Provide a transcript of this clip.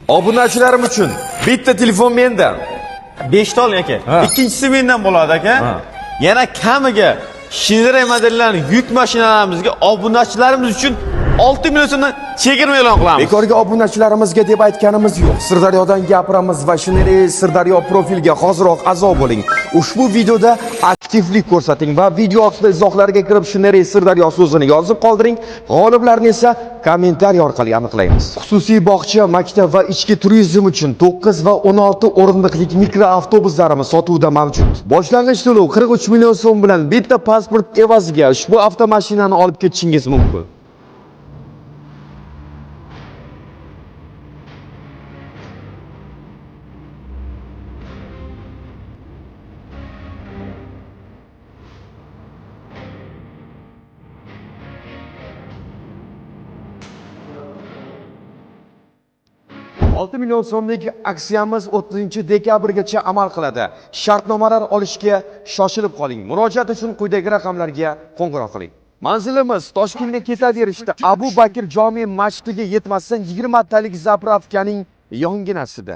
Obunachilarim uchun bitta telefon mendan. 5 ta oling aka. Ha. Ikkinchisi mendan bo'ladi aka. Ha. Yana kamiga Shinere modellarning yuk mashinalarimizga obunachilarimiz uchun 6 million so'mdan chegirma e'lon qilamiz. Bekorga obunachilarimizga deb aytganimiz yo'q. Sirdaryodan gapiramiz va Shinere Sirdaryo profilga hoziroq a'zo bo'ling. Ushbu videoda aktivlik ko'rsating va video ostida izohlarga kirib Shinere Sirdaryo so'zini yozib qoldiring. G'oliblarni esa kommentariy orqali aniqlaymiz. Xususiy bog'cha, maktab va ichki turizm uchun 9 va 16 o'rindiqlik mikroavtobuslarimiz sotuvda mavjud. Boshlang'ich to'lov 43 million so'm bilan bitta pasport evaziga ushbu avtomashinani olib ketishingiz mumkin. $6 million so'mlik aksiyamiz 30 dekabrgacha amal qiladi. Shartnomalar olishga shoshilib qoling. Murojaat uchun quyidagi raqamlarga qo'ng'iroq qiling. Manzilimiz Toshkentga ketaverishda Abu Bakr jome masjidiga yetmasdan 20 talik zapravkaning yonginasida.